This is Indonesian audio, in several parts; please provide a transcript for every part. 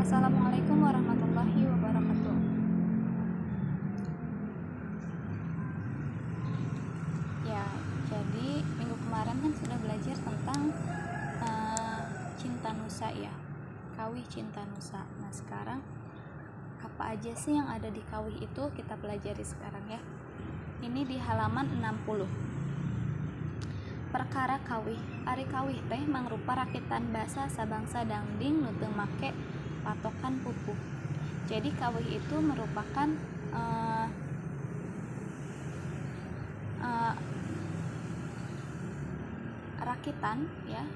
Assalamualaikum warahmatullahi wabarakatuh. Ya, jadi minggu kemarin kan sudah belajar tentang cinta nusa ya, kawih cinta nusa. Nah sekarang apa aja sih yang ada di kawih itu kita pelajari sekarang ya. Ini di halaman 60. Perkara kawih, ari kawih teh mangrupa rakitan basa sabangsa dangding nu teu make patokan pupuh. Jadi kawih itu merupakan rakitan ya,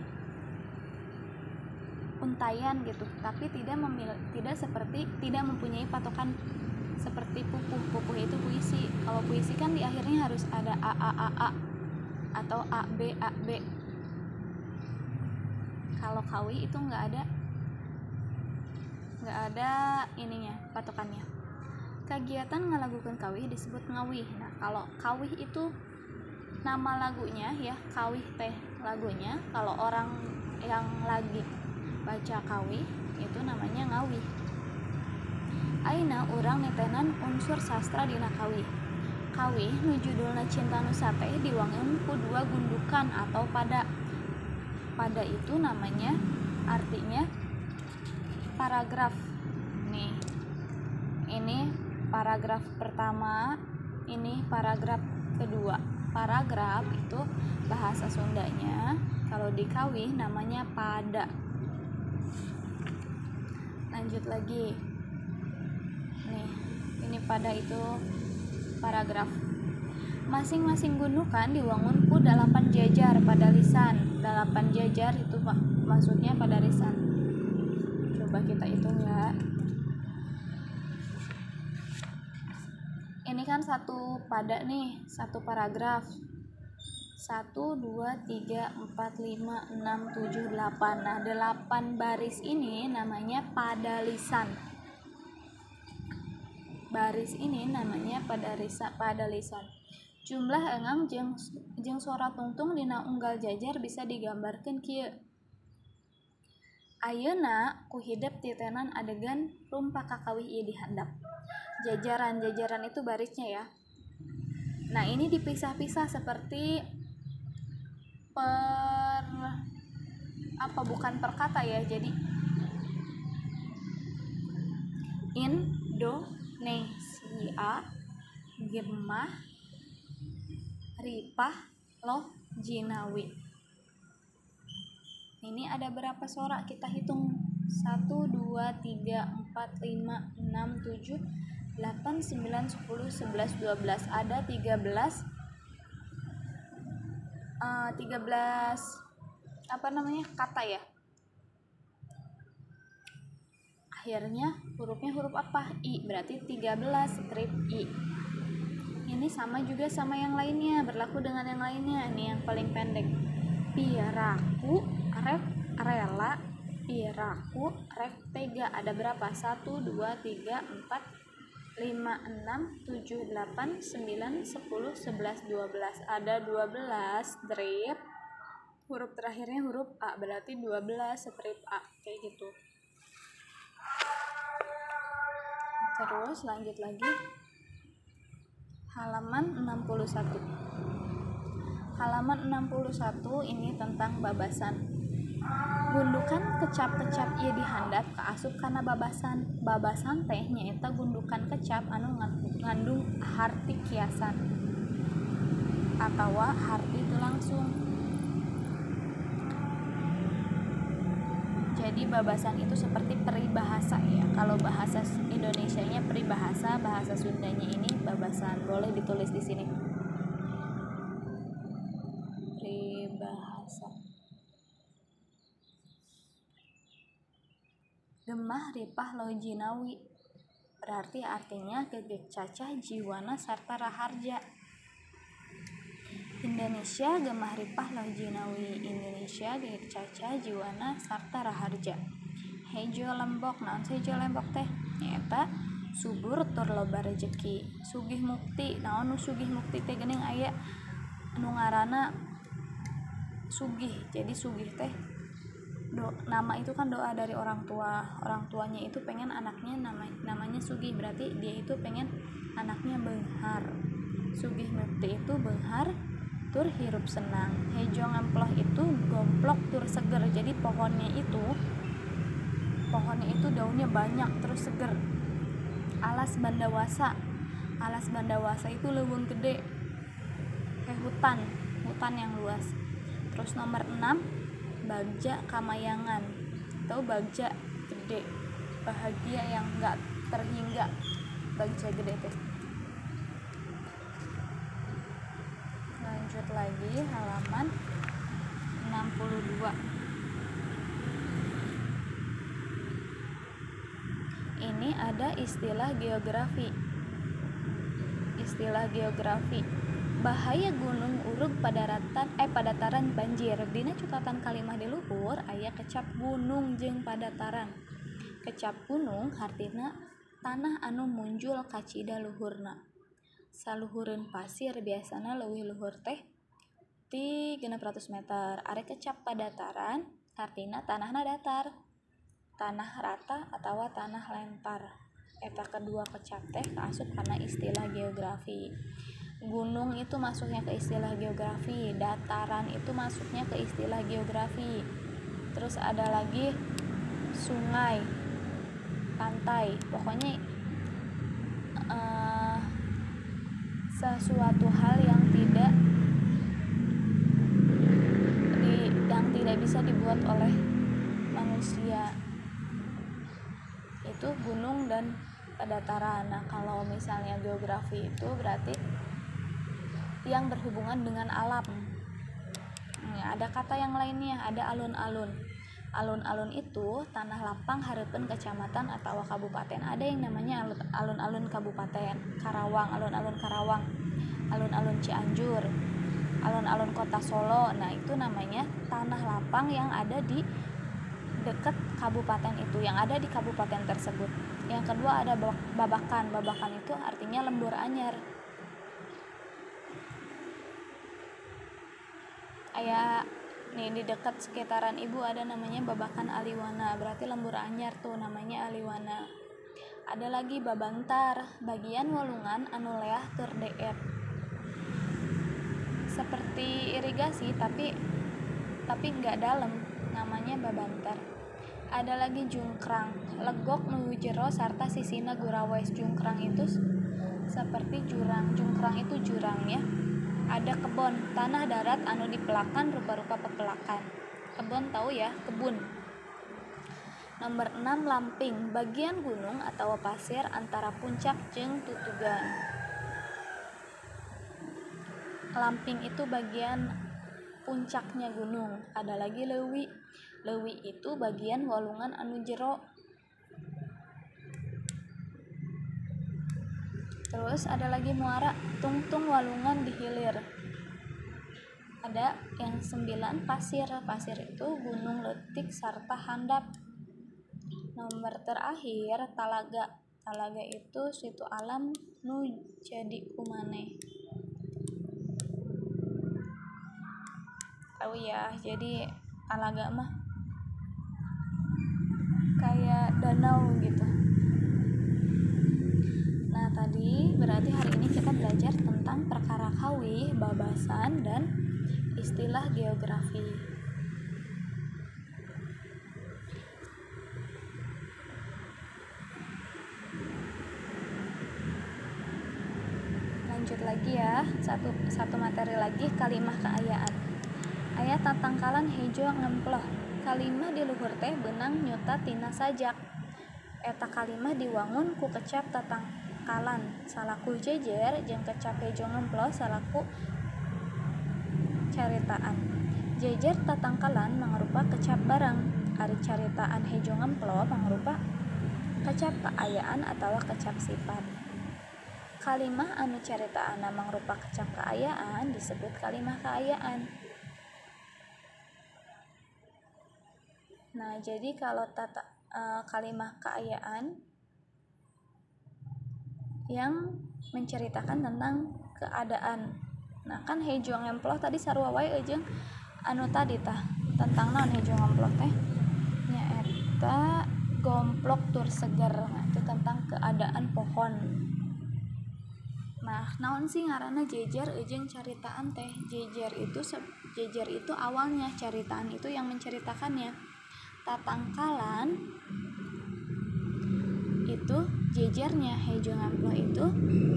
untayan gitu, tapi tidak mempunyai patokan seperti pupuh. Pupuh itu puisi. Kalau puisi kan di akhirnya harus ada a atau ab. Kalau kawih itu nggak ada ininya, patokannya. Kegiatan ngalagukeun kawih disebut ngawih. Nah kalau kawih itu nama lagunya ya, kawih teh lagunya. Kalau orang yang lagi baca kawih itu namanya ngawih. Aina urang nitenan unsur sastra dina kawih. Kawih nu judulna Cinta Nusa teh diwangun ku dua gundukan atau pada. Pada itu namanya artinya paragraf. Nih, ini paragraf pertama, ini paragraf kedua. Paragraf itu bahasa Sundanya, kalau di kawih namanya pada. Lanjut lagi. Nih, ini pada itu paragraf. Masing-masing gundukan diwangun ku 8 jajar pada lisan. 8 jajar itu maksudnya pada lisan. Coba kita hitung ya. Ini kan satu pada nih, satu paragraf. 1, 2, 3, 4, 5, 6, 7, 8. Nah 8 baris ini namanya pada lisan. Baris ini namanya pada lisan. Jumlah engang jeung suara tungtung dina unggal jajar bisa digambarkeun kieu. Ayeuna ku hidep titenan adegan rumpah kakawih ieu dihandap. Jajaran itu barisnya ya. Nah ini dipisah-pisah seperti bukan per kata ya. Jadi Indonesia, Gemah, Ripah, Loh, Jinawi. Ini ada berapa sorak? Kita hitung. 1, 2, 3, 4, 5, 6, 7, 8, 9, 10, 11, 12. Ada 13 kata ya. Akhirnya hurufnya huruf apa? I, berarti 13 strip I. Ini sama juga sama yang lainnya, berlaku dengan yang lainnya. Ini yang paling pendek. Piraku, rek, rela, piraku, rek, tega. Ada berapa? 1, 2, 3, 4, 5, 6, 7, 8, 9, 10, 11, 12. Ada 12 strip. Huruf terakhirnya huruf A, berarti 12 strip A. Kayak gitu. Terus lanjut lagi. Halaman 61. Halaman 61 ini tentang babasan. Gundukan kecap-kecap ieu dihandap kaasup kana babasan. Babasan teh nyaeta gundukan kecap anu ngandung harti kiasan atawa harti teu langsung. Jadi babasan itu seperti peribahasa ya. Kalau bahasa Indonesianya peribahasa, bahasa Sundanya ini babasan. Boleh ditulis di sini. Peribahasa. Gemah, Ripah, Loh, Jinawi. Berarti artinya gegek cacah jiwana sarta raharja. Indonesia, Gemah, Ripah, Loh, Jinawi. Indonesia, gegek cacah jiwana sarta raharja. Hejo lembok. Naon hejo lembok teh? Nyaeta subur tur loba rezeki. Sugih mukti. Naon nu sugih mukti teh? Geuning aya nu ngaranna sugih. Jadi sugih teh nama itu kan doa dari orang tuanya itu pengen anaknya namanya Sugih, berarti dia itu pengen anaknya beunghar. Sugih mukti itu beunghar tur hirup senang. Hejo ngamploh itu gomplok tur seger, jadi pohonnya itu daunnya banyak terus seger. Alas bandawasa itu leuweung gede, kayak hutan yang luas. Terus nomor 6, bagja kamayangan atau bagja gede, bahagia yang enggak terhingga, bagja gede teh. Lanjut lagi halaman 62. Ini ada istilah geografi. Bahaya gunung urug padataran banjir. Dina catatan kalimah di luhur aya kecap gunung jeung padataran. Kecap gunung artina tanah anu munjul kacida luhurna. Saluhureun pasir biasana leuwih luhur teh ti 600 meter. Are kecap padataran artina tanahna datar, tanah rata atawa tanah lempar. Eta kedua kecap teh kaasup karena istilah geografi. Gunung itu masuknya ke istilah geografi, dataran itu masuknya ke istilah geografi. Terus ada lagi sungai, pantai, pokoknya sesuatu hal yang tidak bisa dibuat oleh manusia, itu gunung dan dataran. Nah, kalau misalnya geografi itu berarti yang berhubungan dengan alam. Ada kata yang lainnya, ada alun-alun. Alun-alun itu tanah lapang hareupeun kecamatan atau kabupaten. Ada yang namanya alun-alun kabupaten Karawang, alun-alun Karawang, alun-alun Cianjur, alun-alun kota Solo. Nah, itu namanya tanah lapang yang ada di dekat kabupaten itu, yang ada di kabupaten tersebut. Yang kedua ada babakan. Babakan itu artinya lembur anyar. Aya nih di dekat sekitaran ibu ada namanya babakan Aliwana, berarti lembur anyar tuh namanya Aliwana. Ada lagi babantar, bagian walungan anu leah keur deet. Seperti irigasi tapi enggak dalam, namanya babantar. Ada lagi jungkrang, legok nu jero sarta sisina gurawes. Jungkrang itu seperti jurang, jungkrang itu jurang ya. Ada kebon, tanah darat anu dipelakan rupa-rupa pepelakan. Kebon tahu ya, kebun. Nomor 6, lamping, bagian gunung atau pasir antara puncak jeung tutugan. Lamping itu bagian puncaknya gunung. Ada lagi leuwi. Leuwi itu bagian walungan anu jero. Terus ada lagi muara, tungtung walungan di hilir. Ada yang 9, pasir. Pasir itu gunung leutik sarta handap. Nomor terakhir talaga. Talaga itu suatu alam nu jadi kumaneh. Tahu ya, jadi talaga mah kayak danau gitu. Nah, tadi berarti hari ini kita belajar tentang perkara kawih, babasan, dan istilah geografi. Lanjut lagi ya, satu materi lagi, kalimah keayaan. Aya tatangkalan hejo ngemploh. Kalimah di luhur teh beunang nyuta tina sajak. Eta kalimah diwangun ku kecap tatangkalan salaku jejer jeung kecap hejo ngemploh salaku caritaan. Jejer tatangkalan mangrupa kecap barang, ari caritaan hejo ngemploh mangrupa kecap keayaan atau kecap sifat. Kalimah anu caritaanna mangrupa kecap keayaan disebut kalimah keayaan. Nah, jadi kalau kalimah keayaan yang menceritakan tentang keadaan. Nah, kan hejo ngemploh tadi sarua wae jeung anu tadi tah tentang naon hejo ngemploh teh. cerita Gomplok Tur Seger. Nah, itu tentang keadaan pohon. Nah, naon sih ngaranna jejer jeung caritaan teh? Jejer itu awalnya, caritaan itu yang menceritakannya. Tatangkalan itu jejernya, hejo ngamplo itu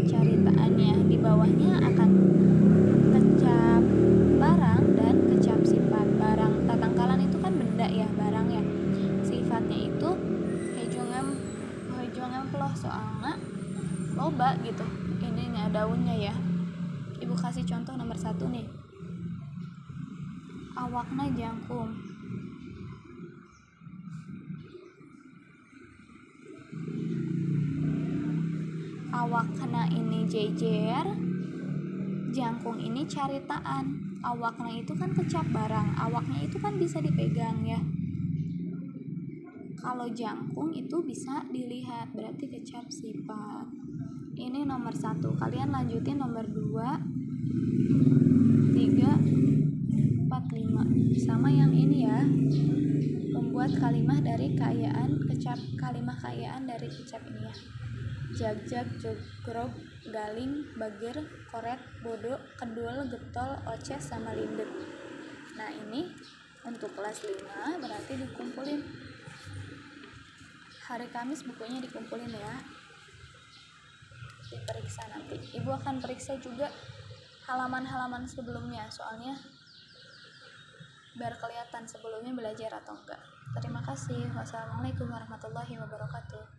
caritaannya. Di bawahnya akan kecap barang dan kecap sifat. Barang tatangkalan itu kan benda ya, barang ya. Sifatnya itu hejo ngamplo soalnya loba gitu. Ininya daunnya ya. Ibu kasih contoh nomor 1 nih. Awakna jangkung. Awakna ini jejer, jangkung ini caritaan. Awakna itu kan kecap barang, awaknya itu kan bisa dipegang ya. Kalau jangkung itu bisa dilihat, berarti kecap sifat. Ini nomor 1. Kalian lanjutin nomor 2, 3, 4, 5 sama yang ini ya. Membuat kalimah dari kalimah kayaan dari kecap ini ya. Jag, jogrog, galing, bagir, koret, bodo, kedul, getol, oces, sama lindet. Nah, ini untuk kelas 5 berarti dikumpulin. Hari Kamis bukunya dikumpulin ya. Diperiksa nanti. Ibu akan periksa juga halaman-halaman sebelumnya, soalnya biar kelihatan sebelumnya belajar atau enggak. Terima kasih. Wassalamualaikum warahmatullahi wabarakatuh.